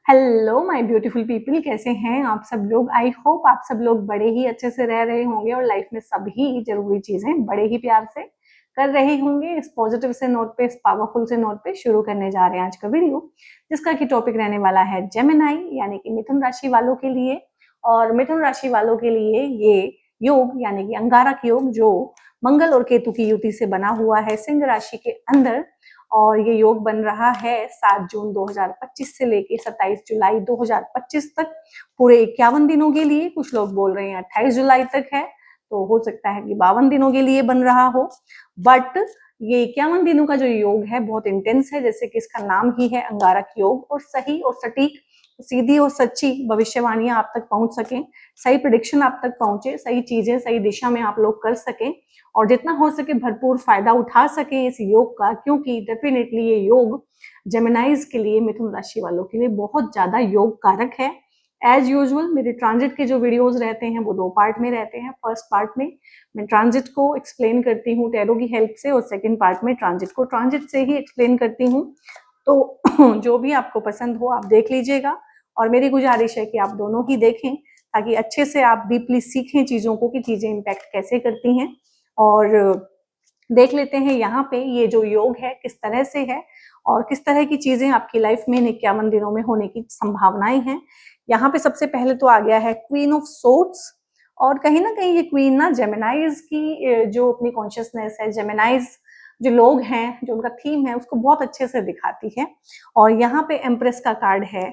Hello my beautiful people, कैसे हैं आप सब लोग। आई होप आप सब लोग बड़े ही अच्छे से रह रहे होंगे और लाइफ में सभी जरूरी चीजें बड़े ही प्यार से कर रहे होंगे। इस पॉजिटिव से नोट पे, इस पावरफुल से नोट पे शुरू करने जा रहे हैं आज का वीडियो, जिसका की टॉपिक रहने वाला है जेमिनाई, यानी कि मिथुन राशि वालों के लिए। और मिथुन राशि वालों के लिए ये योग यानी कि अंगारक योग, जो मंगल और केतु की युति से बना हुआ है सिंह राशि के अंदर, और ये योग बन रहा है 7 जून 2025 से लेके 27 जुलाई 2025 तक, पूरे 51 दिनों के लिए। कुछ लोग बोल रहे हैं 28 जुलाई तक है, तो हो सकता है कि 52 दिनों के लिए बन रहा हो। बट ये 51 दिनों का जो योग है बहुत इंटेंस है, जैसे कि इसका नाम ही है अंगारक योग। और सही और सटीक, सीधी और सच्ची भविष्यवाणियां आप तक पहुंच सकें, सही प्रिडिक्शन आप तक पहुंचे, सही चीजें सही दिशा में आप लोग कर सकें और जितना हो सके भरपूर फायदा उठा सके इस योग का, क्योंकि डेफिनेटली ये योग जेमिनाइज के लिए, मिथुन राशि वालों के लिए बहुत ज्यादा योग कारक है। एज यूजुअल मेरे ट्रांजिट के जो वीडियोस रहते हैं वो 2 पार्ट में रहते हैं। फर्स्ट पार्ट में मैं ट्रांजिट को एक्सप्लेन करती हूँ टैरो की हेल्प से, और सेकेंड पार्ट में ट्रांजिट को ट्रांजिट से ही एक्सप्लेन करती हूँ। तो जो भी आपको पसंद हो आप देख लीजिएगा, और मेरी गुजारिश है कि आप दोनों ही देखें, ताकि अच्छे से आप डीपली सीखें चीजों को कि चीजें इम्पैक्ट कैसे करती हैं। और देख लेते हैं यहाँ पे ये जो योग है किस तरह से है और किस तरह की चीजें आपकी लाइफ में इन 51 दिनों में होने की संभावनाएं हैं। यहाँ पे सबसे पहले तो आ गया है क्वीन ऑफ सोर्ड्स, और कहीं ना कहीं ये क्वीन ना जेमिनाइज की जो अपनी कॉन्शियसनेस है, जेमिनाइज जो लोग हैं, जो उनका थीम है, उसको बहुत अच्छे से दिखाती है। और यहाँ पे एम्प्रेस का कार्ड है,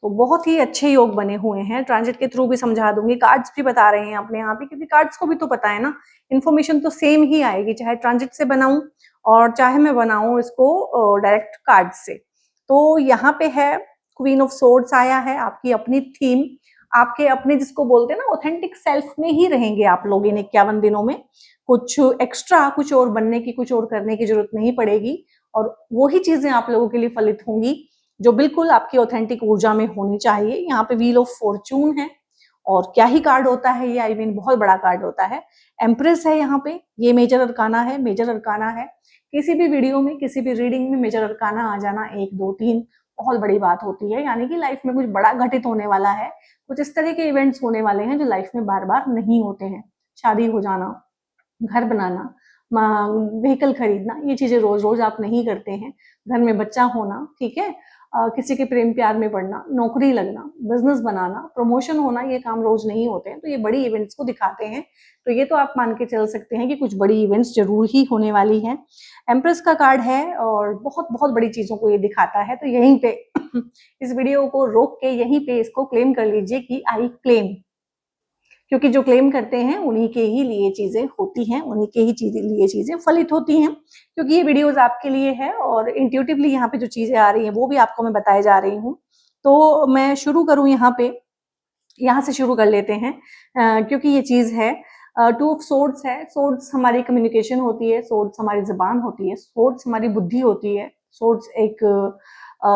तो बहुत ही अच्छे योग बने हुए हैं। ट्रांजिट के थ्रू भी समझा दूंगी, कार्ड्स भी बता रहे हैं अपने यहाँ पे, क्योंकि कार्ड्स को भी तो पता है ना, इन्फॉर्मेशन तो सेम ही आएगी, चाहे ट्रांजिट से बनाऊं और चाहे मैं बनाऊं इसको डायरेक्ट कार्ड से। तो यहाँ पे है क्वीन ऑफ सोर्ड्स आया है, आपकी अपनी थीम, आपके अपने जिसको बोलते हैं ना ऑथेंटिक सेल्फ में ही रहेंगे आप लोग इन 51 दिनों में। कुछ एक्स्ट्रा, कुछ और बनने की, कुछ और करने की जरूरत नहीं पड़ेगी, और वही चीजें आप लोगों के लिए फलित होंगी जो बिल्कुल आपकी ऑथेंटिक ऊर्जा में होनी चाहिए। यहाँ पे व्हील ऑफ फॉर्चून है, और क्या ही कार्ड होता है ये, आई मीन बहुत बड़ा कार्ड होता है। एम्प्रेस है यहाँ पे, ये मेजर अरकाना है। मेजर अरकाना है किसी भी वीडियो में, किसी भी रीडिंग में मेजर अरकाना आ जाना 1 2 3 बहुत बड़ी बात होती है, यानी कि लाइफ में कुछ बड़ा घटित होने वाला है, कुछ इस तरह के इवेंट्स होने वाले हैं जो लाइफ में बार बार नहीं होते हैं। शादी हो जाना, घर बनाना, व्हीकल खरीदना, ये चीजें रोज रोज आप नहीं करते हैं। घर में बच्चा होना, ठीक है, किसी के प्रेम प्यार में पड़ना, नौकरी लगना, बिजनेस बनाना, प्रमोशन होना, ये काम रोज नहीं होते हैं, तो ये बड़ी इवेंट्स को दिखाते हैं। तो ये तो आप मान के चल सकते हैं कि कुछ बड़ी इवेंट्स जरूर ही होने वाली हैं। एम्प्रेस का कार्ड है और बहुत बहुत बड़ी चीजों को ये दिखाता है। तो यहीं पे इस वीडियो को रोक के यहीं पे इसको क्लेम कर लीजिए कि आई क्लेम, क्योंकि जो क्लेम करते हैं उन्हीं के ही लिए चीजें होती हैं, उन्हीं के ही लिए चीजें फलित होती हैं। क्योंकि ये वीडियोस आपके लिए है और इंट्यूटिवली यहाँ पे जो चीजें आ रही हैं वो भी आपको मैं बताए जा रही हूँ। तो मैं शुरू करूँ यहाँ पे, यहाँ से शुरू कर लेते हैं, क्योंकि ये चीज है 2 ऑफ सोर्ड्स है। सोर्ड्स हमारी कम्युनिकेशन होती है, सोर्ड्स हमारी जबान होती है, सोर्ड्स हमारी बुद्धि होती है, सोर्ड्स एक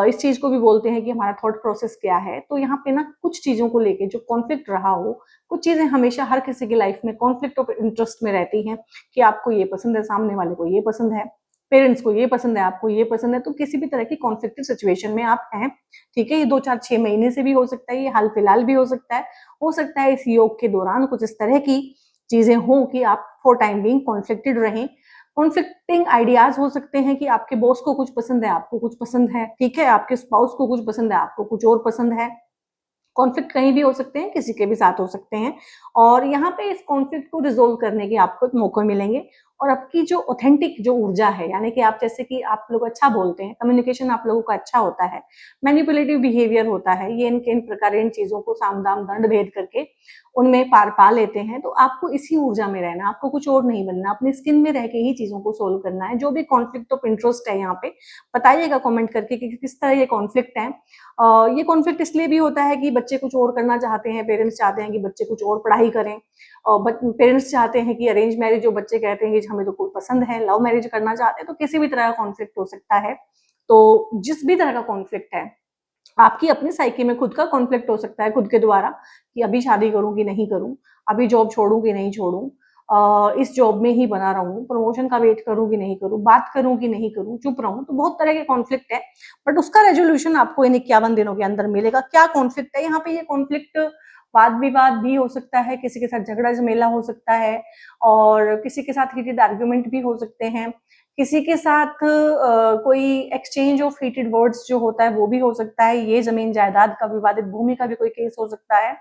इस चीज को भी बोलते हैं कि हमारा थॉट प्रोसेस क्या है। तो यहाँ पे ना कुछ चीजों को लेके जो कॉन्फ्लिक्ट रहा हो, कुछ चीजें हमेशा हर किसी की लाइफ में कॉन्फ्लिक्ट ऑफ इंटरेस्ट में रहती हैं, कि आपको ये पसंद है, सामने वाले को ये पसंद है, पेरेंट्स को ये पसंद है, आपको ये पसंद है। तो किसी भी तरह की कॉन्फ्लिक्टेड सिचुएशन में आप हैं, ठीक है। ये 2 4 6 महीने से भी हो सकता है, ये हाल फिलहाल भी हो सकता है। हो सकता है इस योग के दौरान कुछ इस तरह की चीजें हों कि आप फॉर टाइम बीइंग कॉन्फ्लिक्टेड रहें। कॉन्फ्लिक्टिंग आइडियाज हो सकते हैं कि आपके बॉस को कुछ पसंद है, आपको कुछ पसंद है, ठीक है, आपके स्पाउस को कुछ पसंद है, आपको कुछ और पसंद है। कॉन्फ्लिक्ट कहीं भी हो सकते हैं, किसी के भी साथ हो सकते हैं, और यहाँ पे इस कॉन्फ्लिक्ट को रिजोल्व करने के आपको एक मौके मिलेंगे। और आपकी जो ऑथेंटिक जो ऊर्जा है, यानी कि आप जैसे कि आप लोग अच्छा बोलते हैं, कम्युनिकेशन आप लोगों का अच्छा होता है, मैनिपुलेटिव बिहेवियर होता है, ये इन प्रकार इन चीजों को साम दाम दंड भेद करके उनमें पार पा लेते हैं। तो आपको इसी ऊर्जा में रहना, आपको कुछ और नहीं बनना, अपनी स्किन में रह के ही चीजों को सोल्व करना है। जो भी कॉन्फ्लिक्ट ऑफ इंटरेस्ट है यहाँ पे बताइएगा कॉमेंट करके कि किस तरह ये कॉन्फ्लिक्ट है। ये कॉन्फ्लिक्ट इसलिए भी होता है कि बच्चे कुछ और करना चाहते हैं, पेरेंट्स चाहते हैं कि बच्चे कुछ और पढ़ाई करें, और पेरेंट्स चाहते हैं कि अरेंज मैरिज, जो बच्चे कहते हैं कि हमें तो कोई पसंद है, लव मैरिज करना चाहते हैं। तो किसी भी तरह का कॉन्फ्लिक्ट हो सकता है। तो जिस भी तरह का कॉन्फ्लिक्ट है, आपकी अपनी साइकी में खुद का कॉन्फ्लिक्ट हो सकता है खुद के द्वारा, कि अभी शादी करूं कि नहीं करूं, अभी जॉब छोड़ूं कि नहीं छोड़ूं, इस जॉब में ही बना रहूं, प्रमोशन का वेट करूं कि नहीं करूं, बात करूं कि नहीं करूं, चुप रहूं, तो बहुत तरह के कॉन्फ्लिक्ट है। बट उसका रेजोल्यूशन आपको इन 51 दिनों के अंदर मिलेगा। क्या कॉन्फ्लिक्ट है यहाँ पे? ये कॉन्फ्लिक्ट वाद विवाद भी हो सकता है, किसी के साथ झगड़ा झमेला हो सकता है, और किसी के साथ हीटेड आर्ग्यूमेंट भी हो सकते हैं, किसी के साथ कोई एक्सचेंज ऑफ हीटेड वर्ड्स जो होता है वो भी हो सकता है। ये जमीन जायदाद का, विवादित भूमि का भी कोई केस हो सकता है।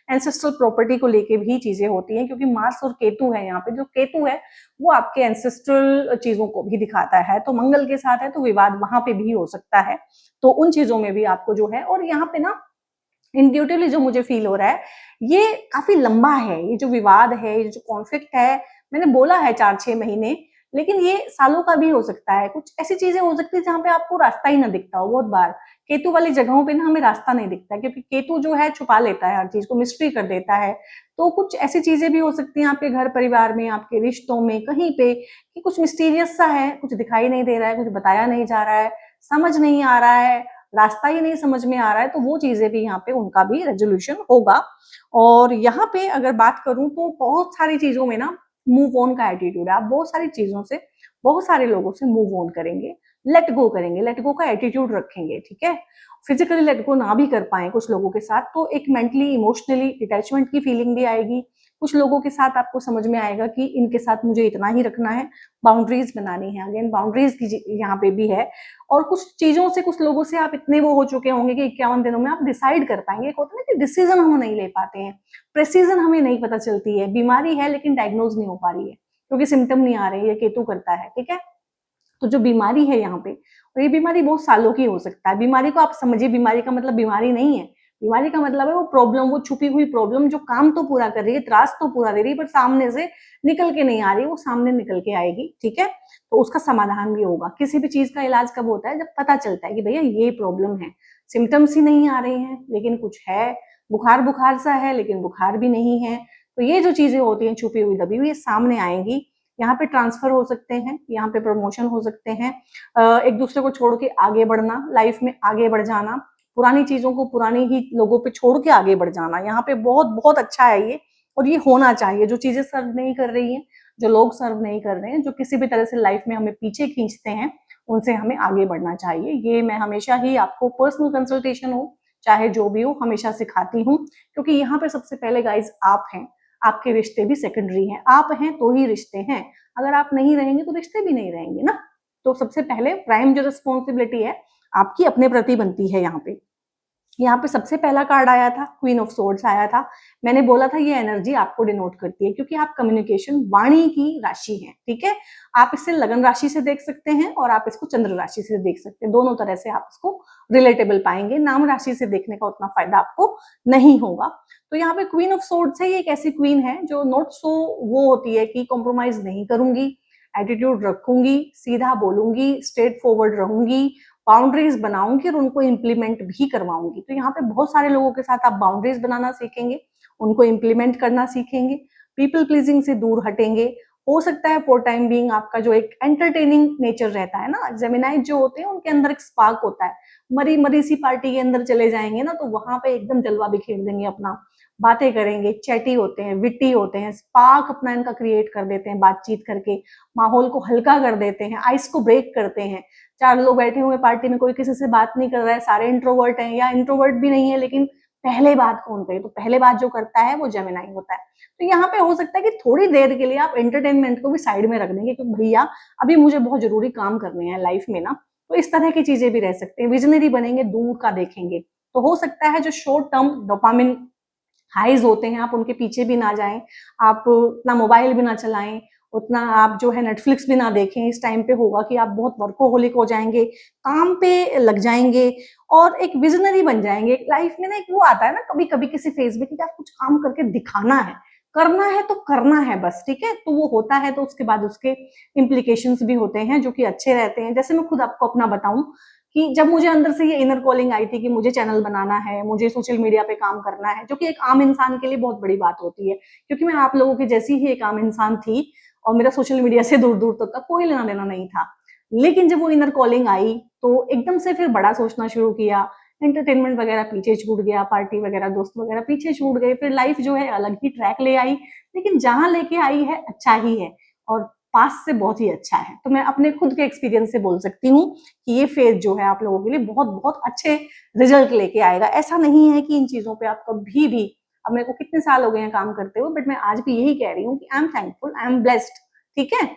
एंसेस्ट्रल प्रॉपर्टी को लेके भी चीजें होती हैं, क्योंकि मार्स और केतु है यहाँ पे। जो केतु है वो आपके एंसेस्ट्रल चीजों को भी दिखाता है, तो मंगल के साथ है तो विवाद वहां पे भी हो सकता है। तो उन चीजों में भी आपको जो है, और यहाँ पे ना इंट्यूटिवली जो मुझे फील हो रहा है, ये काफी लंबा है। ये जो विवाद है, ये जो कॉन्फ्लिक्ट है, मैंने बोला है 4-6 महीने, लेकिन ये सालों का भी हो सकता है। कुछ ऐसी चीजें हो सकती है जहां पे आपको रास्ता ही ना दिखता हो। बहुत बार केतु वाली जगहों पे ना हमें रास्ता नहीं दिखता, क्योंकि केतु जो है छुपा लेता है हर चीज को, मिस्ट्री कर देता है। तो कुछ ऐसी चीजें भी हो सकती हैं आपके घर परिवार में, आपके रिश्तों में, कहीं पे, कि कुछ मिस्टीरियस सा है, कुछ दिखाई नहीं दे रहा है, कुछ बताया नहीं जा रहा है, समझ नहीं आ रहा है, रास्ता ही नहीं समझ में आ रहा है। तो वो चीजें भी यहाँ पे, उनका भी रेजोल्यूशन होगा। और यहाँ पे अगर बात करूं तो बहुत सारी चीजों में ना मूव ऑन का एटीट्यूड है। आप बहुत सारी चीजों से, बहुत सारे लोगों से मूव ऑन करेंगे, लेट गो करेंगे, लेट गो का एटीट्यूड रखेंगे, ठीक है। फिजिकली लेट गो ना भी कर पाए कुछ लोगों के साथ, तो एक मेंटली इमोशनली डिटैचमेंट की फीलिंग भी आएगी। कुछ लोगों के साथ आपको समझ में आएगा कि इनके साथ मुझे इतना ही रखना है, बाउंड्रीज बनानी है। अगेन बाउंड्रीज की यहाँ पे भी है। और कुछ चीजों से, कुछ लोगों से आप इतने वो हो चुके होंगे कि 51 दिनों में आप डिसाइड कर पाएंगे। एक होता है ना कि डिसीजन हम नहीं ले पाते हैं, प्रेसिजन हमें नहीं पता चलती है, बीमारी है लेकिन डायग्नोज नहीं हो पा रही है क्योंकि सिम्टम नहीं आ रहे, ये केतु करता है, ठीक है। तो जो बीमारी है यहाँ पे, और ये बीमारी बहुत सालों की हो सकता है। बीमारी को आप समझिए, बीमारी का मतलब बीमारी नहीं है, बीमारी का मतलब है वो प्रॉब्लम, वो छुपी हुई प्रॉब्लम जो काम तो पूरा कर रही है, त्रास तो पूरा दे रही है, पर सामने से निकल के नहीं आ रही, वो सामने निकल के आएगी, ठीक है। तो उसका समाधान भी होगा। किसी भी चीज का इलाज कब होता है? जब पता चलता है कि भैया ये प्रॉब्लम है, सिम्टम्स ही नहीं आ रहे हैं लेकिन कुछ है, बुखार बुखार सा है लेकिन बुखार भी नहीं है। तो ये जो चीजें होती हैं छुपी हुई दबी हुई, ये सामने आएंगी। यहाँ पे ट्रांसफर हो सकते हैं, यहाँ पे प्रमोशन हो सकते हैं, एक दूसरे को छोड़ के आगे बढ़ना, लाइफ में आगे बढ़ जाना, पुरानी चीजों को, पुरानी ही लोगों पे छोड़ के आगे बढ़ जाना, यहाँ पे बहुत बहुत अच्छा है ये। और ये होना चाहिए। जो चीजें सर्व नहीं कर रही हैं, जो लोग सर्व नहीं कर रहे हैं, जो किसी भी तरह से लाइफ में हमें पीछे खींचते हैं, उनसे हमें आगे बढ़ना चाहिए। ये मैं हमेशा ही आपको पर्सनल कंसल्टेशन हो चाहे जो भी हो, हमेशा सिखाती हूँ। क्योंकि यहाँ पे सबसे पहले गाइज आप हैं, आपके रिश्ते भी सेकेंडरी हैं। आप हैं तो ही रिश्ते हैं, अगर आप नहीं रहेंगे तो रिश्ते भी नहीं रहेंगे ना। तो सबसे पहले प्राइम जो रिस्पॉन्सिबिलिटी है आपकी अपने प्रति बनती है। यहाँ पे सबसे पहला कार्ड आया था, क्वीन ऑफ सोर्ड्स आया था। मैंने बोला था ये एनर्जी आपको डिनोट करती है, क्योंकि आप कम्युनिकेशन वाणी की राशि हैं, ठीक है। आप इसे लगन राशि से देख सकते हैं और आप इसको चंद्र राशि से देख सकते हैं। दोनों तरह से आप इसको रिलेटेबल पाएंगे। नाम राशि से देखने का उतना फायदा आपको नहीं होगा। तो यहाँ पे क्वीन ऑफ सोर्ड्स है, ये एक ऐसी क्वीन है जो नॉट सो वो होती है कि कॉम्प्रोमाइज नहीं करूंगी, एटीट्यूड रखूंगी, सीधा बोलूंगी, स्ट्रेट फॉरवर्ड रहूंगी, बाउंड्रीज बनाऊंगी और उनको इम्प्लीमेंट भी करवाऊंगी। तो यहाँ पे बहुत सारे लोगों के साथ आप बाउंड्रीज बनाना सीखेंगे, उनको इम्प्लीमेंट करना सीखेंगे, पीपल प्लीजिंग से दूर हटेंगे। हो सकता है फॉर टाइम बीइंग आपका जो एक एंटरटेनिंग नेचर रहता है ना, जेमिनाइज जो होते हैं उनके अंदर एक स्पार्क होता है। मरी मरी सी पार्टी के अंदर चले जाएंगे ना, तो वहां पे एकदम जलवा बिखेर देंगे अपना, बातें करेंगे, चैटी होते हैं, विट्टी होते हैं, स्पार्क अपना इनका क्रिएट कर देते हैं बातचीत करके, माहौल को हल्का कर देते हैं, आइस को ब्रेक करते हैं। 4 लोग बैठे हुए पार्टी में, कोई किसी से बात नहीं कर रहा है, सारे इंट्रोवर्ट हैं या इंट्रोवर्ट भी नहीं है, लेकिन पहले बात कौन करे? तो पहले बात जो करता है वो जेमिनाई होता है। तो यहाँ पे हो सकता है कि थोड़ी देर के लिए आप एंटरटेनमेंट को भी साइड में रख देंगे, क्योंकि भैया अभी मुझे बहुत जरूरी काम करने हैं लाइफ में ना। तो इस तरह की चीजें भी रह सकते हैं। विजनरी बनेंगे, दूर का देखेंगे। तो हो सकता है जो शॉर्ट टर्म डोपामिन हाइज होते हैं आप उनके पीछे भी ना जाएं, आप उतना मोबाइल भी ना चलाएं, उतना आप जो है नेटफ्लिक्स भी ना देखें। इस टाइम पे होगा कि आप बहुत वर्कोहोलिक हो जाएंगे, काम पे लग जाएंगे और एक विजनरी बन जाएंगे लाइफ में ना। एक वो आता है ना कभी कभी किसी फेज में कि आप कुछ काम करके दिखाना है, करना है तो करना है बस, ठीक है। तो वो होता है, तो उसके बाद उसके इम्प्लीकेशंस भी होते हैं जो कि अच्छे रहते हैं। जैसे मैं खुद आपको अपना बताऊं कि जब मुझे अंदर से ये इनर कॉलिंग आई थी कि मुझे चैनल बनाना है, मुझे सोशल मीडिया पे काम करना है, जो कि एक आम इंसान के लिए बहुत बड़ी बात होती है, क्योंकि मैं आप लोगों की जैसी ही एक आम इंसान थी और मेरा सोशल मीडिया से दूर दूर तक का कोई लेना देना नहीं था। लेकिन जब वो इनर कॉलिंग आई तो एकदम से फिर बड़ा सोचना शुरू किया, एंटरटेनमेंट वगैरह पीछे छूट गया, पार्टी वगैरह दोस्त वगैरह पीछे छूट गए, फिर लाइफ जो है अलग ही ट्रैक ले आई, लेकिन जहां लेके आई है अच्छा ही है और पास से बहुत ही अच्छा है। तो मैं अपने खुद के एक्सपीरियंस से बोल सकती हूँ कि ये फेज जो है आप लोगों के लिए बहुत बहुत अच्छे रिजल्ट लेके आएगा। ऐसा नहीं है कि इन चीजों पे आप कभी भी, अब मेरे को कितने साल हो गए हैं काम करते हुए, बट मैं आज भी यही कह रही हूँ कि I am thankful, I am blessed, ठीक है।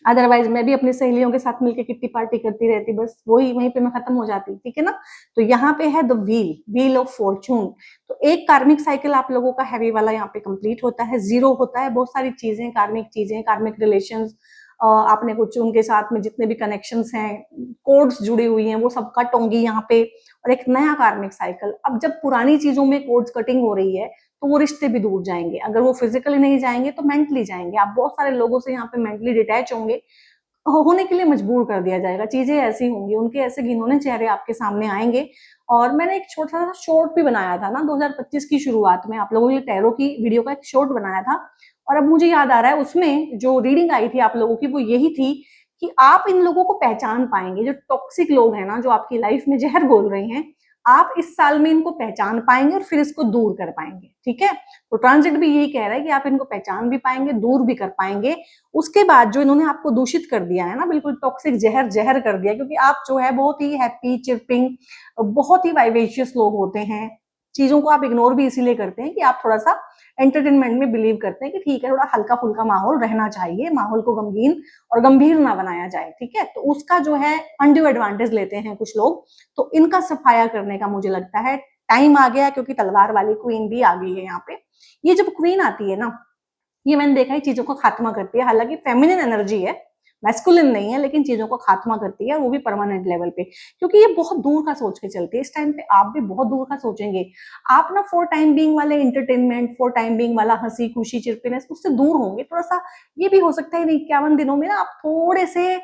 अदरवाइज मैं भी अपनी सहेलियों के साथ मिलकर किट्टी पार्टी करती रहती, बस वही वहीं पे मैं खत्म हो जाती, ठीक है ना। तो यहाँ पे है द व्हील ऑफ फॉर्चून। तो एक कार्मिक साइकिल आप लोगों का हैवी वाला यहाँ पे कंप्लीट होता है, जीरो होता है, बहुत सारी चीजें, कार्मिक रिलेशंस, आपने कुछ उनके साथ में जितने भी कनेक्शंस हैं, कोड्स जुड़ी हुई हैं, वो सब कट होंगी यहाँ पे, और एक नया कार्मिक साइकिल। अब जब पुरानी चीजों में कोड्स कटिंग हो रही है तो वो रिश्ते भी दूर जाएंगे, अगर वो फिजिकली नहीं जाएंगे तो मेंटली जाएंगे। आप बहुत सारे लोगों से यहाँ पे मेंटली डिटैच होंगे, होने के लिए मजबूर कर दिया जाएगा, चीजें ऐसी होंगी, उनके ऐसे घिनौने चेहरे आपके सामने आएंगे। और मैंने एक छोटा सा शॉर्ट भी बनाया था ना 2025 की शुरुआत में, आप लोगों के लिए टैरो की वीडियो का एक शॉर्ट बनाया था, और अब मुझे याद आ रहा है उसमें जो रीडिंग आई थी आप लोगों की वो यही थी कि आप इन लोगों को पहचान पाएंगे, जो टॉक्सिक लोग हैं ना, जो आपकी लाइफ में जहर घोल रहे हैं, आप इस साल में इनको पहचान पाएंगे और फिर इसको दूर कर पाएंगे, ठीक है। तो ट्रांजिट भी यही कह रहा है कि आप इनको पहचान भी पाएंगे, दूर भी कर पाएंगे। उसके बाद जो इन्होंने आपको दूषित कर दिया है ना, बिल्कुल टॉक्सिक जहर जहर कर दिया, क्योंकि आप जो है बहुत ही हैप्पी चिरपिंग, बहुत ही वाइवेशियस लोग होते हैं, चीजों को आप इग्नोर भी इसीलिए करते हैं कि आप थोड़ा सा एंटरटेनमेंट में बिलीव करते हैं कि ठीक है, थोड़ा हल्का फुल्का माहौल रहना चाहिए, माहौल को गमगीन और गंभीर ना बनाया जाए, ठीक है। तो उसका जो है अनड्यू एडवांटेज लेते हैं कुछ लोग, तो इनका सफाया करने का मुझे लगता है टाइम आ गया, क्योंकि तलवार वाली क्वीन भी आ गई है यहाँ पे। ये जब क्वीन आती है ना, ये मैंने देखा है चीजों का खात्मा करती है, हालांकि फेमिनिन एनर्जी है, मैस्कुलिन नहीं है, लेकिन चीजों को खात्मा करती है, वो भी परमानेंट लेवल पे, क्योंकि ये बहुत दूर का सोच के चलती है। इस टाइम पे आप भी बहुत दूर का सोचेंगे, आप ना फॉर टाइम बीइंग वाले एंटरटेनमेंट, फॉर टाइम बीइंग वाला हंसी खुशी चिरपिनेस, उससे दूर होंगे थोड़ा सा। ये भी हो सकता है 51 दिनों में ना आप थोड़े से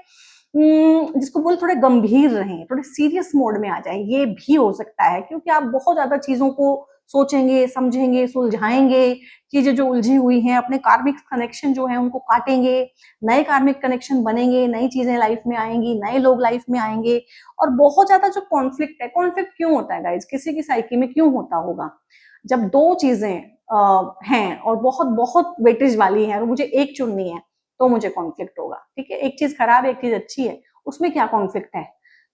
जिसको बोल थोड़े गंभीर रहें, थोड़े सीरियस मोड में आ जाए, ये भी हो सकता है, क्योंकि आप बहुत ज्यादा चीजों को सोचेंगे, समझेंगे, सुलझाएंगे, चीजें जो उलझी हुई हैं, अपने कार्मिक कनेक्शन जो है उनको काटेंगे, नए कार्मिक कनेक्शन बनेंगे, नई चीजें लाइफ में आएंगी, नए लोग लाइफ में आएंगे। और बहुत ज्यादा जो कॉन्फ्लिक्ट है, कॉन्फ्लिक्ट क्यों होता है गाइज, किसी की साइकी में क्यों होता होगा, जब दो चीजें हैं और बहुत बहुत वेटेज वाली हैं और मुझे एक चुननी है, तो मुझे कॉन्फ्लिक्ट होगा, ठीक है। एक चीज खराब है, एक चीज अच्छी है, उसमें क्या कॉन्फ्लिक्ट है।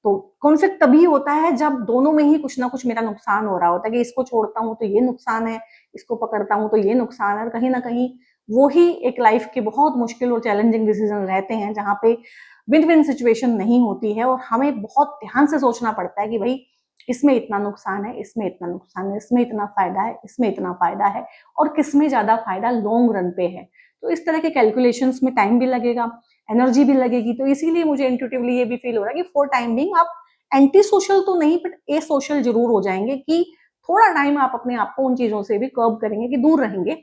तो कॉन्फ्लिक्ट तभी होता है जब दोनों में ही कुछ ना कुछ मेरा नुकसान हो रहा होता है, कि इसको छोड़ता हूं तो ये नुकसान है, इसको पकड़ता हूं तो ये नुकसान है, कहीं ना कहीं वो ही एक लाइफ के बहुत मुश्किल और चैलेंजिंग डिसीजन रहते हैं, जहां पे विन विन सिचुएशन नहीं होती है, और हमें बहुत ध्यान से सोचना पड़ता है कि भाई इसमें इतना नुकसान है, इसमें इतना नुकसान है, इसमें इतना फायदा है, इसमें इतना फायदा है, और किसमें ज्यादा फायदा लॉन्ग रन पे है। तो इस तरह के कैलकुलेशंस में टाइम भी लगेगा, एनर्जी भी लगेगी। तो इसीलिए मुझे इंट्यूटिवली ये भी फील हो रहा है कि फॉर टाइम बिंग आप एंटी सोशल तो नहीं, बट ए सोशल जरूर हो जाएंगे, कि थोड़ा टाइम आप अपने आप को उन चीजों से भी कर्ब करेंगे, कि दूर रहेंगे,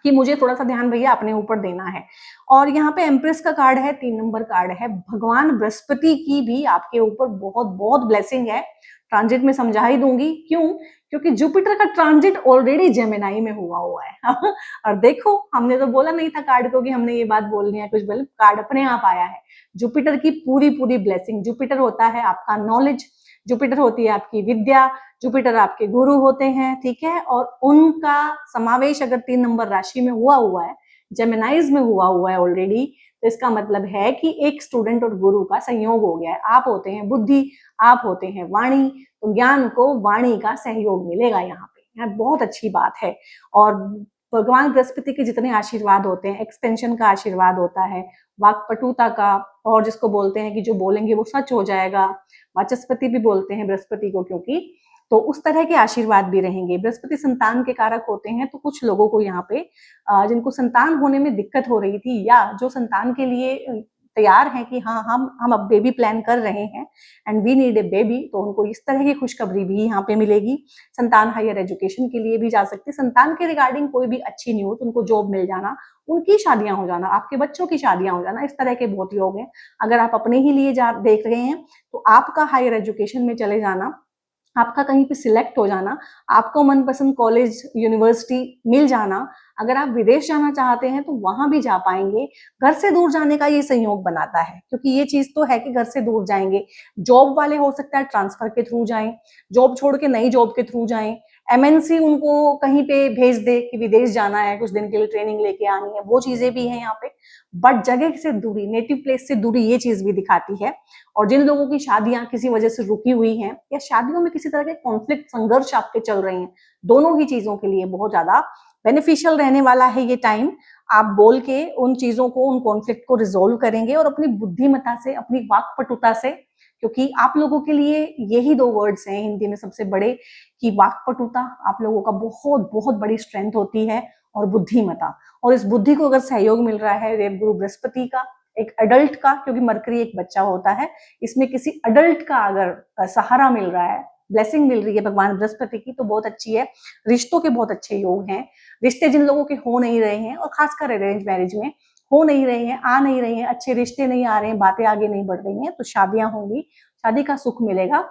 कि मुझे थोड़ा सा ध्यान भैया अपने ऊपर देना है। और यहाँ पे एम्प्रेस का कार्ड है, 3 नंबर कार्ड है, भगवान बृहस्पति की भी आपके ऊपर बहुत बहुत ब्लेसिंग है। ट्रांजिट में समझा ही दूंगी क्यों, क्योंकि जुपिटर का ट्रांजिट ऑलरेडी जेमिनाई में हुआ है और देखो, हमने तो बोला नहीं था कार्ड को कि हमने ये बात बोलनी है कुछ, बोले कार्ड अपने आप आया है। जुपिटर की पूरी पूरी ब्लेसिंग, जुपिटर होता है आपका नॉलेज, जुपिटर होती है आपकी विद्या, जुपिटर आपके गुरु होते हैं, ठीक है। और उनका समावेश अगर 3 नंबर राशि में हुआ है, जेमिनाइज में हुआ है ऑलरेडी, तो इसका मतलब है कि एक स्टूडेंट और गुरु का संयोग हो गया है। आप होते हैं बुद्धि, आप होते हैं वाणी, तो ज्ञान को वाणी का सहयोग मिलेगा यहाँ पे, यहाँ बहुत अच्छी बात है। और भगवान बृहस्पति के जितने आशीर्वाद होते हैं, एक्सपेंशन का आशीर्वाद होता है, वाक्पटुता का, और जिसको बोलते हैं कि जो बोलेंगे वो सच हो जाएगा, वाचस्पति भी बोलते हैं बृहस्पति को, क्योंकि तो उस तरह के आशीर्वाद भी रहेंगे। बृहस्पति संतान के कारक होते हैं, तो कुछ लोगों को यहाँ पे जिनको संतान होने में दिक्कत हो रही थी, या जो संतान के लिए तैयार हैं कि हाँ हम अब बेबी प्लान कर रहे हैं and we need a baby, तो उनको इस तरह की खुशखबरी भी यहाँ पे मिलेगी। संतान हायर एजुकेशन के लिए भी जा सकती, संतान के रिगार्डिंग कोई भी अच्छी न्यूज, उनको जॉब मिल जाना, उनकी शादियां हो जाना, आपके बच्चों की शादियां हो जाना, इस तरह के बहुत योग हैं। अगर आप अपने ही लिए देख रहे हैं तो आपका हायर एजुकेशन में चले जाना आपका कहीं पे सिलेक्ट हो जाना, आपको मनपसंद कॉलेज, यूनिवर्सिटी मिल जाना, अगर आप विदेश जाना चाहते हैं तो वहां भी जा पाएंगे। घर से दूर जाने का ये संयोग बनाता है, क्योंकि ये चीज तो है कि घर से दूर जाएंगे। जॉब वाले हो सकता है ट्रांसफर के थ्रू जाएं, जॉब छोड़ के नई जॉब के थ्रू जाएं, एमएनसी उनको कहीं पे भेज दे कि विदेश जाना है, कुछ दिन के लिए ट्रेनिंग लेके आनी है, वो चीजें भी हैं यहाँ पे। बट जगह से दूरी, नेटिव प्लेस से दूरी, ये चीज भी दिखाती है। और जिन लोगों की शादियां किसी वजह से रुकी हुई हैं, या शादियों में किसी तरह के कॉन्फ्लिक्ट, संघर्ष आपके चल रहे हैं, दोनों ही चीजों के लिए बहुत ज्यादा बेनिफिशियल रहने वाला है ये टाइम। आप बोल के उन चीजों को, उन कॉन्फ्लिक्ट को रिजोल्व करेंगे, और अपनी बुद्धिमत्ता से, अपनी वाक्पटुता से, क्योंकि आप लोगों के लिए यही दो वर्ड्स हैं हिंदी में सबसे बड़े, कि वाक्पटुता आप लोगों का बहुत बहुत बड़ी स्ट्रेंथ होती है, और बुद्धिमत्ता। और इस बुद्धि को अगर सहयोग मिल रहा है देवगुरु बृहस्पति का, एक अडल्ट का, क्योंकि मरकरी एक बच्चा होता है, इसमें किसी अडल्ट का अगर सहारा मिल रहा है, ब्लेसिंग मिल रही है भगवान बृहस्पति की, तो बहुत अच्छी है। रिश्तों के बहुत अच्छे योग हैं। रिश्ते जिन लोगों के हो नहीं रहे हैं, और खासकर अरेंज मैरिज में हो नहीं रहे हैं, आ नहीं रहे हैं, अच्छे रिश्ते नहीं आ रहे हैं, बातें आगे नहीं बढ़ रही हैं, तो शादियां होंगी, शादी का सुख मिलेगा।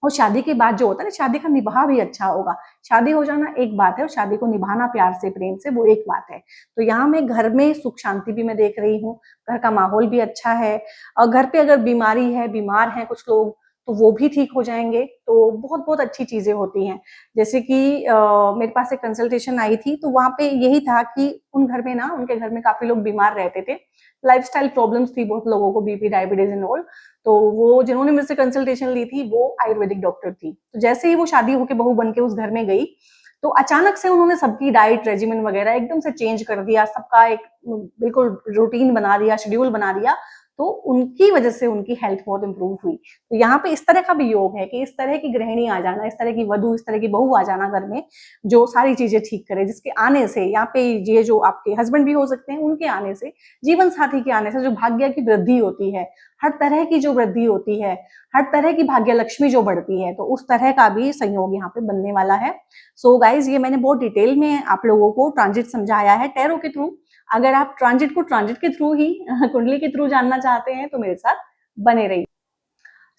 और शादी के बाद जो होता है ना, शादी का निभाव भी अच्छा होगा। शादी हो जाना एक बात है, और शादी को निभाना प्यार से, प्रेम से, वो एक बात है। तो यहाँ मैं घर में सुख शांति भी मैं देख रही हूँ, घर का माहौल भी अच्छा है। और घर पे अगर बीमारी है, बीमार हैं कुछ लोग, तो वो भी ठीक हो जाएंगे। तो बहुत बहुत अच्छी चीजें होती हैं। जैसे कि मेरे पास एक कंसल्टेशन आई थी, तो वहां पे यही था कि उन घर में ना, उनके घर में काफी लोग बीमार रहते थे, लाइफस्टाइल प्रॉब्लम्स थी बहुत लोगों को, बीपी, डायबिटीज एंड ऑल। तो वो जिन्होंने मुझसे कंसल्टेशन ली थी, वो आयुर्वेदिक डॉक्टर थी। तो जैसे ही वो शादी होके बहू बन के उस घर में गई, तो अचानक से उन्होंने सबकी डाइट रेजिमेंट वगैरह एकदम से चेंज कर दिया, सबका एक बिल्कुल रूटीन बना दिया, शेड्यूल बना दिया। तो उनकी वजह से उनकी हेल्थ बहुत इंप्रूव हुई। तो यहाँ पे इस तरह का भी योग है कि इस तरह की गृहिणी आ जाना, इस तरह की वधु, इस तरह की बहू आ जाना घर में, जो सारी चीजें ठीक करे, जिसके आने से यहाँ पे ये जो आपके हस्बैंड भी हो सकते हैं, उनके आने से, जीवन साथी के आने से जो भाग्य की वृद्धि होती है, हर तरह की जो वृद्धि होती है, हर तरह की भाग्य लक्ष्मी जो बढ़ती है, तो उस तरह का भी संयोग यहाँ पे बनने वाला है। सो गाइज, ये मैंने बहुत डिटेल में आप लोगों को ट्रांजिट समझाया है टैरो के थ्रू। अगर आप ट्रांजिट को ट्रांजिट के थ्रू ही कुंडली के थ्रू जानना चाहते हैं, तो मेरे साथ बने रहिए।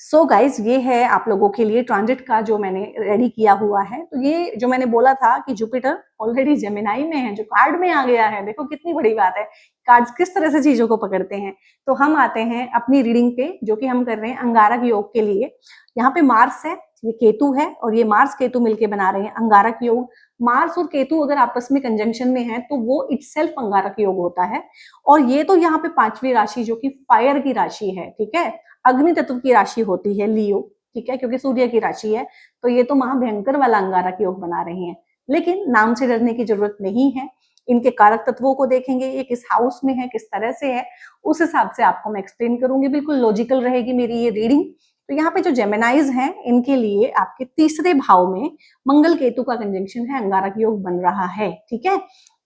सो गाइज, ये है आप लोगों के लिए ट्रांजिट का जो मैंने रेडी किया हुआ है। तो ये जो मैंने बोला था कि जुपिटर ऑलरेडी जेमिनाई में है, जो कार्ड में आ गया है, देखो कितनी बड़ी बात है, कार्ड्स किस तरह से चीजों को पकड़ते हैं। तो हम आते हैं अपनी रीडिंग पे, जो कि हम कर रहे हैं अंगारक योग के लिए। यहाँ पे मार्स है, ये केतु है, और ये मार्स केतु मिलके बना रहे हैं अंगारक योग। मार्स और केतु अगर आपस में कंजंक्शन में है, तो वो इटसेल्फ अंगारक योग होता है। और ये तो यहाँ पे पांचवी राशि, जो कि फायर की राशि है, ठीक है, अग्नि तत्व की राशि होती है लियो, ठीक है, क्योंकि सूर्य की राशि है। तो ये तो महाभयंकर वाला अंगारक योग बना रहे हैं, लेकिन नाम से डरने की जरूरत नहीं है। इनके कारक तत्वों को देखेंगे, ये किस हाउस में है, किस तरह से है, उस हिसाब से आपको मैं एक्सप्लेन करूंगी। बिल्कुल लॉजिकल रहेगी मेरी ये रीडिंग। तो यहाँ पे जो जेमिनाइज हैं, इनके लिए आपके तीसरे भाव में मंगल केतु का कंजंक्शन है, अंगारक योग बन रहा है, ठीक है।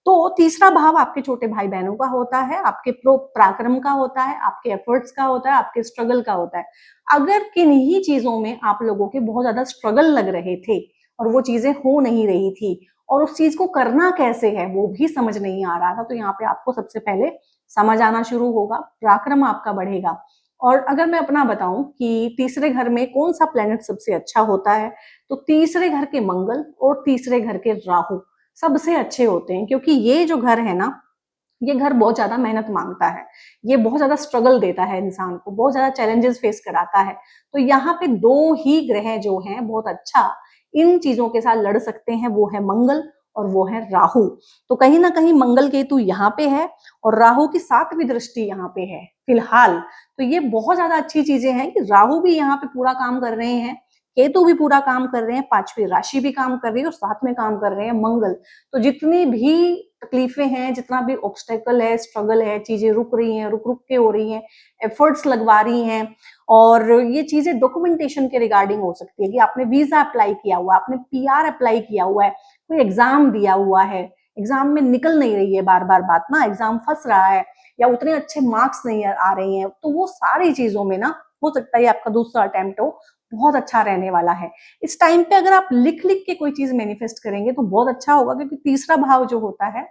तो तीसरा भाव आपके छोटे भाई बहनों का होता है, आपके पराक्रम का होता है, आपके एफर्ट्स का होता है, आपके स्ट्रगल का होता है। अगर किन्हीं चीजों में आप लोगों के बहुत ज्यादा स्ट्रगल लग रहे थे, और वो चीजें हो नहीं रही थी, और उस चीज को करना कैसे है वो भी समझ नहीं आ रहा था, तो यहाँ पे आपको सबसे पहले समझ आना शुरू होगा, पराक्रम आपका बढ़ेगा। और अगर मैं अपना बताऊं कि तीसरे घर में कौन सा प्लेनेट सबसे अच्छा होता है, तो तीसरे घर के मंगल और तीसरे घर के राहु सबसे अच्छे होते हैं। क्योंकि ये जो घर है ना, ये घर बहुत ज्यादा मेहनत मांगता है, ये बहुत ज्यादा स्ट्रगल देता है इंसान को, बहुत ज्यादा चैलेंजेस फेस कराता है। तो यहाँ पे दो ही ग्रह जो हैं बहुत अच्छा इन चीजों के साथ लड़ सकते हैं, वो है मंगल और वो है राहु। तो कहीं ना कहीं मंगल केतु यहाँ पे है, और राहु की सातवीं दृष्टि यहाँ पे है फिलहाल। तो ये बहुत ज्यादा अच्छी चीजें हैं कि राहु भी यहाँ पे पूरा काम कर रहे हैं, केतु भी पूरा काम कर रहे हैं, पांचवी राशि भी काम कर रही है, और साथ में काम कर रहे हैं मंगल। तो जितनी भी तकलीफें हैं, जितना भी ऑब्स्टेकल है, स्ट्रगल है, चीजें रुक रही हैं, रुक रुक के हो रही हैं, एफर्ट्स लगवा रही हैं, और ये चीजें डॉक्यूमेंटेशन के रिगार्डिंग हो सकती है कि आपने वीजा अप्लाई किया हुआ, आपने पीआर अप्लाई किया हुआ है, कोई एग्जाम दिया हुआ है, एग्जाम में निकल नहीं रही है बार बार बात ना, एग्जाम फंस रहा है, या उतने अच्छे मार्क्स नहीं आ रहे हैं, तो वो सारी चीजों में ना हो सकता है आपका दूसरा अटेम्प्ट हो बहुत अच्छा रहने वाला है। इस टाइम पे अगर आप लिख लिख के कोई चीज मैनिफेस्ट करेंगे तो बहुत अच्छा होगा, क्योंकि तीसरा भाव जो होता है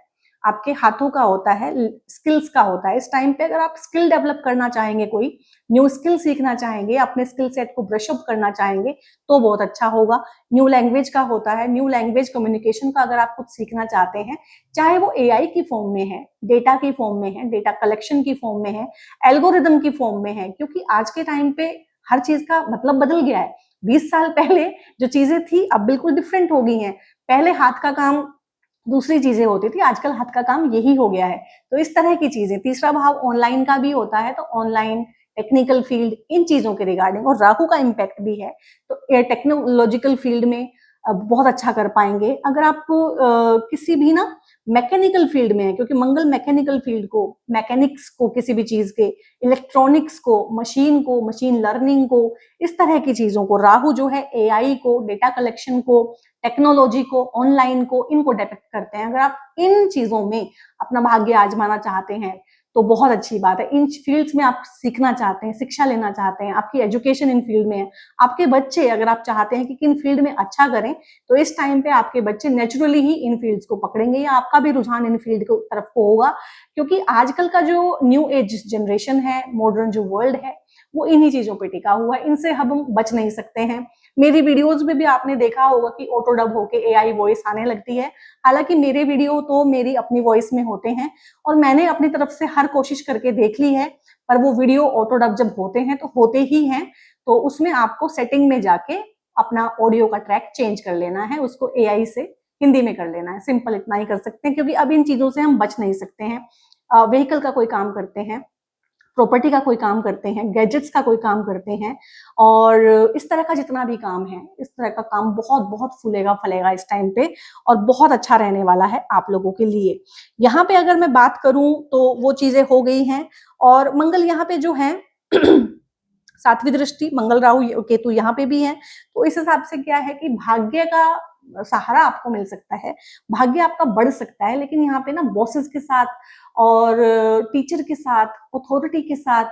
आपके हाथों का होता है, स्किल्स का होता है। इस टाइम पे अगर आप स्किल डेवलप करना चाहेंगे, कोई न्यू स्किल सीखना चाहेंगे, अपने स्किल सेट को ब्रश अप करना चाहेंगे तो बहुत अच्छा होगा। न्यू लैंग्वेज का होता है, न्यू लैंग्वेज कम्युनिकेशन का अगर आप कुछ सीखना चाहते हैं, चाहे वो एआई की फॉर्म में है, डेटा की फॉर्म में है, डेटा कलेक्शन की फॉर्म में है, एल्गोरिदम की फॉर्म में है, क्योंकि आज के टाइम पे हर चीज का मतलब बदल गया है। 20 साल पहले जो चीजें थी अब बिल्कुल डिफरेंट हो गई हैं। पहले हाथ का काम दूसरी चीजें होती थी, आजकल हाथ का काम यही हो गया है। तो इस तरह की चीजें, तीसरा भाव ऑनलाइन का भी होता है, तो ऑनलाइन, टेक्निकल फील्ड, इन चीजों के रिगार्डिंग, और राहु का इम्पैक्ट भी है तो टेक्नोलॉजिकल फील्ड में बहुत अच्छा कर पाएंगे। अगर आप किसी भी ना मैकेनिकल फील्ड में है, क्योंकि मंगल मैकेनिकल फील्ड को, मैकेनिक्स को, किसी भी चीज के, इलेक्ट्रॉनिक्स को, मशीन लर्निंग को, इस तरह की चीजों को, राहु जो है एआई को, डेटा कलेक्शन को, टेक्नोलॉजी को, ऑनलाइन को, इनको डिपेक्ट करते हैं। अगर आप इन चीजों में अपना भाग्य आजमाना चाहते हैं तो बहुत अच्छी बात है। इन फील्ड्स में आप सीखना चाहते हैं, शिक्षा लेना चाहते हैं, आपकी एजुकेशन इन फील्ड में है, आपके बच्चे अगर आप चाहते हैं कि किन फील्ड में अच्छा करें, तो इस टाइम पे आपके बच्चे नेचुरली ही इन फील्ड्स को पकड़ेंगे, या आपका भी रुझान इन फील्ड की तरफ को होगा। क्योंकि आजकल का जो न्यू एज जनरेशन है, मॉडर्न जो वर्ल्ड है, वो इन्हीं चीजों पे टिका हुआ है, इनसे हम बच नहीं सकते हैं। मेरी वीडियोस में भी आपने देखा होगा कि ऑटो डब होके एआई वॉइस आने लगती है। हालांकि मेरे वीडियो तो मेरी अपनी वॉइस में होते हैं और मैंने अपनी तरफ से हर कोशिश करके देख ली है, पर वो वीडियो ऑटो डब जब होते हैं तो होते ही हैं। तो उसमें आपको सेटिंग में जाके अपना ऑडियो का ट्रैक चेंज कर लेना है, उसको एआई से हिंदी में कर लेना है। सिंपल इतना ही कर सकते हैं, क्योंकि अब इन चीजों से हम बच नहीं सकते हैं। व्हीकल का कोई काम करते हैं, प्रॉपर्टी का कोई काम करते हैं, गैजेट्स का कोई काम करते हैं, और इस तरह का जितना भी काम है, इस तरह का काम बहुत बहुत फूलेगा फलेगा इस टाइम पे, और बहुत अच्छा रहने वाला है आप लोगों के लिए। यहाँ पे अगर मैं बात करूं तो वो चीजें हो गई हैं। और मंगल यहाँ पे जो है सातवीं दृष्टि, मंगल राहु केतु यहाँ पे भी है, तो इस हिसाब से क्या है कि भाग्य का सहारा आपको मिल सकता है, भाग्य आपका बढ़ सकता है। लेकिन यहाँ पे ना बॉसेस के साथ और टीचर के साथ, अथॉरिटी के साथ,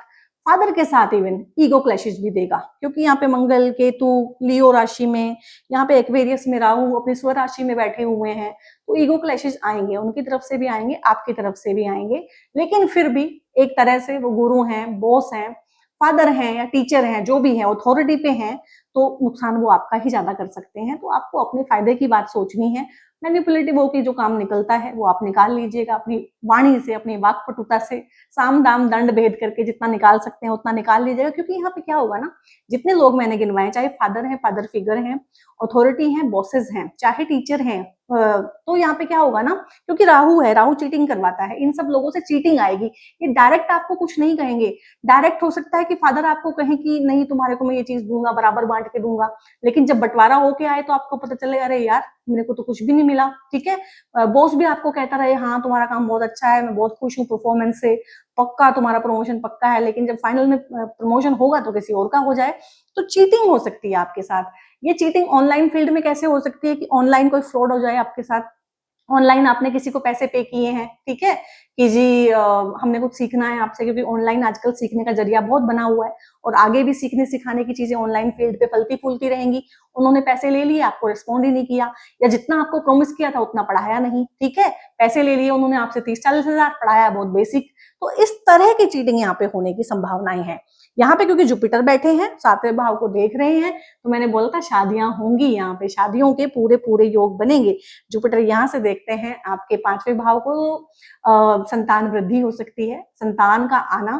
फादर के साथ इवन ईगो क्लैशेस भी देगा, क्योंकि यहाँ पे मंगल केतु लियो राशि में, यहाँ पे एक्वेरियस में राहु अपनी स्व राशि में बैठे हुए हैं, तो ईगो क्लैशेस आएंगे, उनकी तरफ से भी आएंगे, आपकी तरफ से भी आएंगे। लेकिन फिर भी एक तरह से वो गुरु हैं, बॉस हैं, फादर हैं या टीचर हैं, जो भी है अथॉरिटी पे हैं, तो नुकसान वो आपका ही ज्यादा कर सकते हैं। तो आपको अपने फायदे की बात सोचनी है। मैनिपुलेटिव होकर जो काम निकलता है वो आप निकाल लीजिएगा अपनी वाणी से, अपनी वाक्पटुता से, साम दाम दंड भेद करके जितना निकाल सकते हैं उतना निकाल लीजिएगा। क्योंकि यहाँ पे क्या होगा ना, जितने लोग मैंने गिनवाए, चाहे फादर हैं, फादर फिगर हैं, अथॉरिटी हैं, बॉसेस हैं, चाहे टीचर हैं, तो यहाँ पे क्या होगा ना, क्योंकि राहु है, राहु चीटिंग करवाता है, इन सब लोगों से चीटिंग आएगी। ये डायरेक्ट आपको कुछ नहीं कहेंगे। डायरेक्ट हो सकता है कि फादर आपको कहें कि नहीं तुम्हारे को मैं ये चीज दूंगा, बराबर बांट के दूंगा, लेकिन जब बंटवारा होके आए तो आपको पता चले अरे यार मेरे को तो कुछ भी नहीं मिला। ठीक है, बॉस भी आपको कहता रहे हाँ तुम्हारा काम बहुत अच्छा है, मैं बहुत खुश हूँ परफॉर्मेंस से, पक्का तुम्हारा प्रमोशन पक्का है, लेकिन जब फाइनल में प्रमोशन होगा तो किसी और का हो जाए। तो चीटिंग हो सकती है आपके साथ। ये चीटिंग ऑनलाइन फील्ड में कैसे हो सकती है कि ऑनलाइन कोई फ्रॉड हो जाए आपके साथ। ऑनलाइन आपने किसी को पैसे पे किए हैं, ठीक है, कि जी हमने कुछ सीखना है आपसे, क्योंकि ऑनलाइन आजकल सीखने का जरिया बहुत बना हुआ है, और आगे भी सीखने सिखाने की चीजें ऑनलाइन फील्ड पे फलती फूलती रहेंगी। उन्होंने पैसे ले लिए, आपको रिस्पॉन्ड ही नहीं किया, या जितना आपको प्रॉमिस किया था उतना पढ़ाया नहीं। ठीक है, पैसे ले लिए उन्होंने आपसे 30-40 हजार, पढ़ाया बहुत बेसिक। तो इस तरह की चीटिंग यहाँ पे होने की संभावनाएं हैं। यहाँ पे क्योंकि जुपिटर बैठे हैं, सातवें भाव को देख रहे हैं, तो मैंने बोला था शादियां होंगी, यहाँ पे शादियों के पूरे पूरे योग बनेंगे। जुपिटर यहाँ से देखते हैं आपके पांचवें भाव को, संतान वृद्धि हो सकती है, संतान का आना,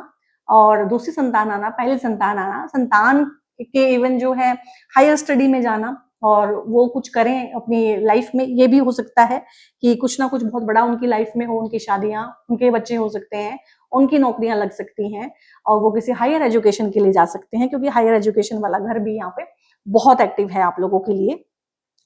और दूसरी संतान आना, पहली संतान आना, संतान के इवन जो है हायर स्टडी में जाना, और वो कुछ करें अपनी लाइफ में, ये भी हो सकता है कि कुछ ना कुछ बहुत बड़ा उनकी लाइफ में हो, उनकी शादियां, उनके बच्चे हो सकते हैं, उनकी नौकरियां लग सकती हैं, और वो किसी हायर एजुकेशन के लिए जा सकते हैं, क्योंकि हायर एजुकेशन वाला घर भी यहाँ पे बहुत एक्टिव है आप लोगों के लिए।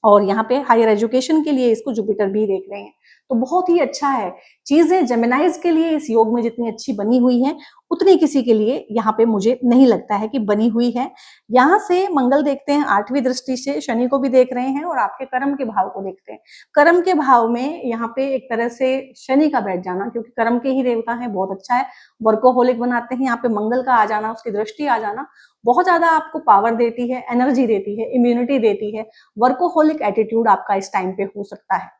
और यहाँ पे हायर एजुकेशन के लिए इसको जुपिटर भी देख रहे हैं, तो बहुत ही अच्छा है। चीजें जेमिनाइज के लिए इस योग में जितनी अच्छी बनी हुई है, उतनी किसी के लिए यहाँ पे मुझे नहीं लगता है कि बनी हुई है। यहाँ से मंगल देखते हैं आठवीं दृष्टि से, शनि को भी देख रहे हैं, और आपके कर्म के भाव को देखते हैं। कर्म के भाव में यहाँ पे एक तरह से शनि का बैठ जाना, क्योंकि कर्म के ही देवता है, बहुत अच्छा है, वर्कोहोलिक बनाते हैं। यहाँ पे मंगल का आ जाना, उसकी दृष्टि आ जाना बहुत ज्यादा आपको पावर देती है, एनर्जी देती है, इम्यूनिटी देती है। वर्कोहोलिक एटीट्यूड आपका इस टाइम पे हो सकता है।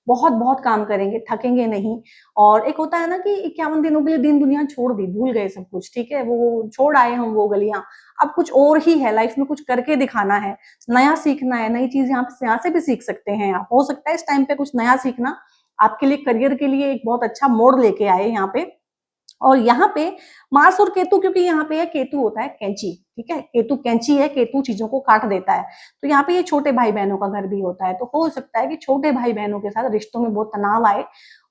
बहुत बहुत काम करेंगे, थकेंगे नहीं। और एक होता है ना कि 51 दिनों के लिए दीन दुनिया छोड़ दी, भूल गए सब कुछ, ठीक है, वो छोड़ आए हम वो गलियां, अब कुछ और ही है लाइफ में, कुछ करके दिखाना है, नया सीखना है, नई चीज यहाँ से भी सीख सकते हैं आप। हो सकता है इस टाइम पे कुछ नया सीखना आपके लिए करियर के लिए एक बहुत अच्छा मोड़ लेके आए यहाँ पे। और यहाँ पे मार्स और केतु, क्योंकि यहाँ पे केतु होता है कैंची, ठीक है, केतु कैंची है, केतु चीजों को काट देता है। तो यहाँ पे ये छोटे भाई बहनों का घर भी होता है, तो हो सकता है कि छोटे भाई बहनों के साथ रिश्तों में बहुत तनाव आए,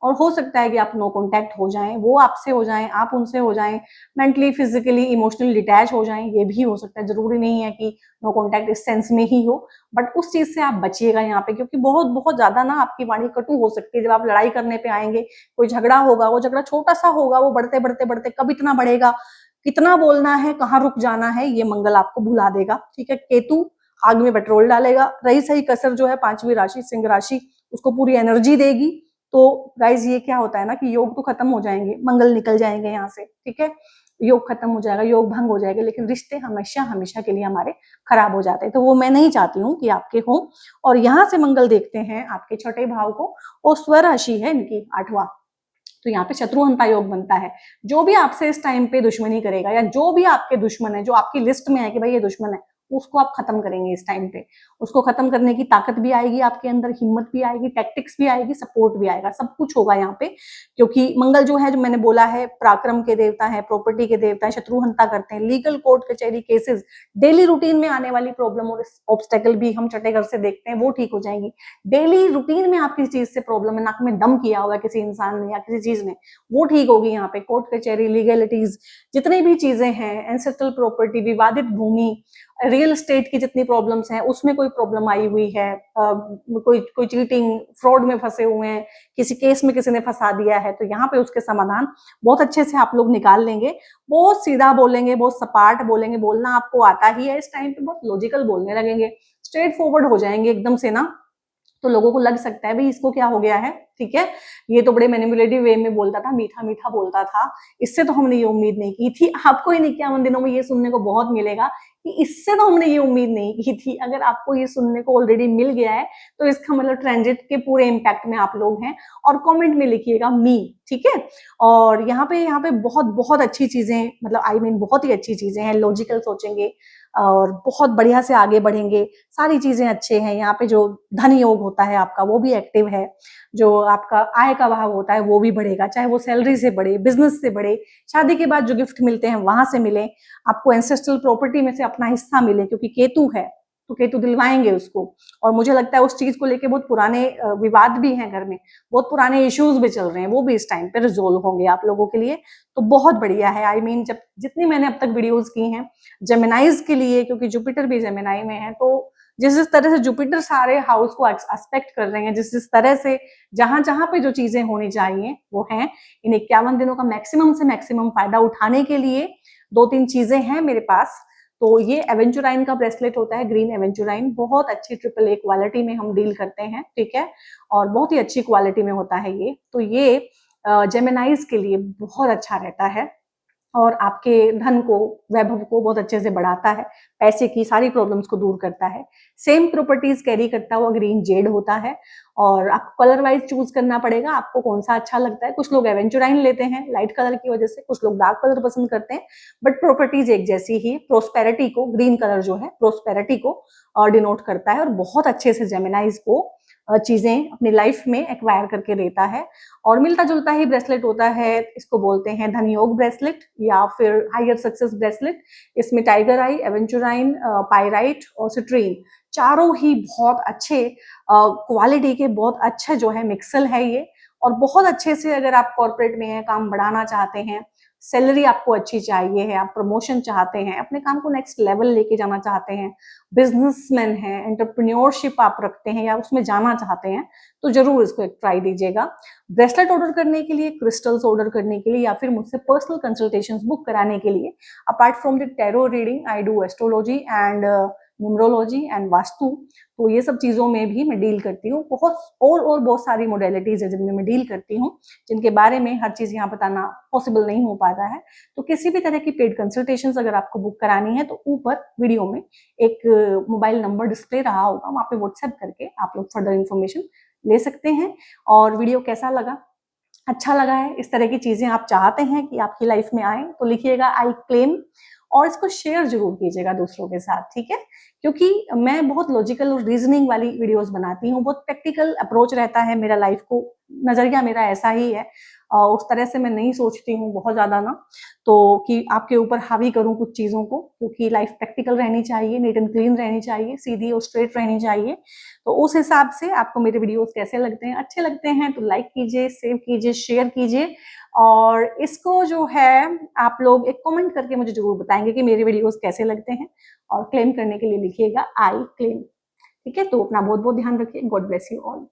और हो सकता है कि आप नो कॉन्टैक्ट हो जाएं, वो आपसे हो जाएं, आप उनसे हो जाएं, मेंटली फिजिकली इमोशनली डिटैच हो जाएं, ये भी हो सकता है। जरूरी नहीं है कि नो कॉन्टैक्ट इस सेंस में ही हो, बट उस चीज से आप बचिएगा यहाँ पे, क्योंकि बहुत बहुत ज्यादा ना आपकी वाणी कटु हो सकती है। जब आप लड़ाई करने पे आएंगे, कोई झगड़ा होगा, वो झगड़ा छोटा सा होगा, वो बढ़ते बढ़ते बढ़ते कब इतना बढ़ेगा, कितना बोलना है, कहाँ रुक जाना है, ये मंगल आपको भुला देगा, ठीक है। केतु आग में पेट्रोल डालेगा, रही सही कसर जो है पांचवी राशि सिंह राशि, उसको पूरी एनर्जी देगी। तो गाइज ये क्या होता है ना कि योग तो खत्म हो जाएंगे, मंगल निकल जाएंगे यहाँ से, ठीक है, योग खत्म हो जाएगा, योग भंग हो जाएगा, लेकिन रिश्ते हमेशा हमेशा के लिए हमारे खराब हो जाते हैं। तो वो मैं नहीं चाहती हूँ कि आपके हों। और यहाँ से मंगल देखते हैं आपके छठे भाव को, और स्वराशि है इनकी 8वां, तो यहाँ पे शत्रुहंता योग बनता है। जो भी आपसे इस टाइम पे दुश्मनी करेगा, या जो भी आपके दुश्मन है, जो आपकी लिस्ट में है कि भाई ये दुश्मन है, उसको आप खत्म करेंगे इस टाइम पे। उसको खत्म करने की ताकत भी आएगी आपके अंदर, हिम्मत भी आएगी, टैक्टिक्स भी आएगी, सपोर्ट भी आएगा, सब कुछ होगा यहाँ पे। क्योंकि मंगल जो है, जो मैंने बोला है, पराक्रम के देवता है, प्रॉपर्टी के देवता है, शत्रुहंता करते हैं, लीगल कोर्ट कचहरी केसेस, डेली रूटीन में आने वाली प्रॉब्लम और ऑब्स्टेकल भी हम छठे घर से देखते हैं, वो ठीक हो जाएंगी। डेली रूटीन में आप किसी चीज से प्रॉब्लम है, नाक में दम किया हुआ है किसी इंसान ने या किसी चीज ने, वो ठीक होगी यहाँ पे। कोर्ट कचहरी, लीगलिटीज, जितनी भी चीजें हैं, एंसेस्ट्रल प्रॉपर्टी, विवादित भूमि, रियल एस्टेट की जितनी प्रॉब्लम्स हैं, उसमें कोई प्रॉब्लम आई हुई है, कोई कोई चीटिंग फ्रॉड में फंसे हुए हैं, किसी केस में किसी ने फंसा दिया है, तो यहाँ पे उसके समाधान बहुत अच्छे से आप लोग निकाल लेंगे। बहुत सीधा बोलेंगे, बहुत सपाट बोलेंगे, बोलना आपको आता ही है इस टाइम पे, बहुत लॉजिकल बोलने लगेंगे, स्ट्रेट फॉरवर्ड हो जाएंगे एकदम से ना, तो लोगों को लग सकता है भाई इसको क्या हो गया है, ठीक है, ये तो बड़े मैनिपुलेटिव वे में बोलता था, मीठा मीठा बोलता था, इससे तो हमने ये उम्मीद नहीं की थी। आपको इन 51 दिनों में ये सुनने को बहुत मिलेगा कि इससे तो हमने ये उम्मीद नहीं की थी। अगर आपको ये सुनने को ऑलरेडी मिल गया है, तो इसका मतलब ट्रांजिट के पूरे इम्पैक्ट में आप लोग हैं। और कमेंट में लिखिएगा मी, ठीक है। और यहाँ पे बहुत बहुत अच्छी चीजें, मतलब आई मीन बहुत ही अच्छी चीजें हैं, लॉजिकल सोचेंगे और बहुत बढ़िया से आगे बढ़ेंगे, सारी चीजें अच्छे हैं। यहाँ पे जो धन योग होता है आपका, वो भी एक्टिव है, जो आपका आय का भाव होता है वो भी बढ़ेगा, चाहे वो सैलरी से बढ़े, बिजनेस से बढ़े, शादी के बाद जो गिफ्ट मिलते हैं वहां से मिले, आपको एंसेस्ट्रल प्रॉपर्टी में से अपना हिस्सा मिले, क्योंकि केतु है तो केतु दिलवाएंगे उसको। और मुझे लगता है उस चीज को लेके बहुत पुराने विवाद भी हैं घर में, बहुत पुराने इश्यूज भी चल रहे हैं, वो भी इस टाइम पे रिजोल्व होंगे आप लोगों के लिए। तो बहुत बढ़िया है। आई मीन जब जितनी मैंने अब तक वीडियोज की हैं जेमिनाइज के लिए, क्योंकि जुपिटर भी जेमिनाई में है, तो जिस तरह से जुपिटर सारे हाउस को एस्पेक्ट कर रहे हैं, जिस तरह से जहां जहां पे जो चीजें होनी चाहिए वो हैं, इन 51 दिनों का मैक्सिमम से मैक्सिमम फायदा उठाने के लिए 2-3 चीजें हैं मेरे पास। तो ये एवेंचुराइन का ब्रेसलेट होता है, ग्रीन एवेंचुराइन, बहुत अच्छी AAA क्वालिटी में हम डील करते हैं, ठीक है, और बहुत ही अच्छी क्वालिटी में होता है ये। तो ये जेमिनाइज के लिए बहुत अच्छा रहता है, और आपके धन को, वैभव को बहुत अच्छे से बढ़ाता है, पैसे की सारी प्रॉब्लम्स को दूर करता है। सेम प्रॉपर्टीज कैरी करता हुआ ग्रीन जेड होता है, और आपको कलर वाइज चूज करना पड़ेगा, आपको कौन सा अच्छा लगता है। कुछ लोग एवेंचुराइन लेते हैं लाइट कलर की वजह से, कुछ लोग डार्क कलर पसंद करते हैं, बट प्रॉपर्टीज एक जैसी ही। प्रोस्पेरिटी को, ग्रीन कलर जो है प्रोस्पेरिटी को डिनोट करता है, और बहुत अच्छे से जेमिनाइज को चीजें अपनी लाइफ में एक्वायर करके देता है। और मिलता जुलता ही ब्रेसलेट होता है, इसको बोलते हैं धन योग ब्रेसलेट या फिर हायर सक्सेस ब्रेसलेट। इसमें टाइगर आई, एवेंचुराइन, पायराइट और सिट्रीन, चारों ही बहुत अच्छे क्वालिटी के, बहुत अच्छा जो है मिक्सल है ये। और बहुत अच्छे से अगर आप कॉर्पोरेट में हैं, काम बढ़ाना चाहते हैं, सैलरी आपको अच्छी चाहिए है, आप प्रमोशन चाहते हैं, अपने काम को नेक्स्ट लेवल लेके जाना चाहते हैं, बिजनेसमैन हैं, एंटरप्रेन्योरशिप आप रखते हैं या उसमें जाना चाहते हैं, तो जरूर इसको एक ट्राई दीजिएगा। ब्रेसलेट ऑर्डर करने के लिए, क्रिस्टल्स ऑर्डर करने के लिए, या फिर मुझसे पर्सनल कंसल्टेशंस बुक कराने के लिए, apart from the tarot reading, I do astrology and numerology and vastu. तो ये सब चीजों में भी मैं डील करती हूँ। बहुत और बहुत सारी मोडेलिटीज है जिनमें मैं डील करती हूँ, जिनके बारे में हर चीज यहाँ बताना पॉसिबल नहीं हो पाता है। तो किसी भी तरह की पेड कंसल्टेशंस अगर आपको बुक करानी है, तो ऊपर वीडियो में एक मोबाइल नंबर डिस्प्ले रहा होगा, वहां पे व्हाट्सएप करके आप लोग फर्दर इन्फॉर्मेशन ले सकते हैं। और वीडियो कैसा लगा, अच्छा लगा है, इस तरह की चीजें आप चाहते हैं कि आपकी लाइफ में आए, तो लिखिएगा आई क्लेम, और इसको शेयर जरूर कीजिएगा दूसरों के साथ, ठीक है। क्योंकि मैं बहुत लॉजिकल और रीजनिंग वाली वीडियोस बनाती हूँ, बहुत प्रैक्टिकल अप्रोच रहता है मेरा, लाइफ को नजरिया मेरा ऐसा ही है, उस तरह से मैं नहीं सोचती हूँ बहुत ज्यादा ना, तो कि आपके ऊपर हावी करूँ कुछ चीजों को, क्योंकि लाइफ प्रैक्टिकल रहनी चाहिए, नीट एंड क्लीन रहनी चाहिए, सीधी और स्ट्रेट रहनी चाहिए। तो उस हिसाब से आपको मेरे वीडियोस कैसे लगते हैं, अच्छे लगते हैं तो लाइक कीजिए, सेव कीजिए, शेयर कीजिए, और इसको जो है आप लोग एक कमेंट करके मुझे जरूर बताएंगे कि मेरे वीडियोस कैसे लगते हैं, और क्लेम करने के लिए लिखिएगा आई क्लेम, ठीक है। तो अपना बहुत बहुत ध्यान रखिए, गॉड ब्लेस यू ऑल।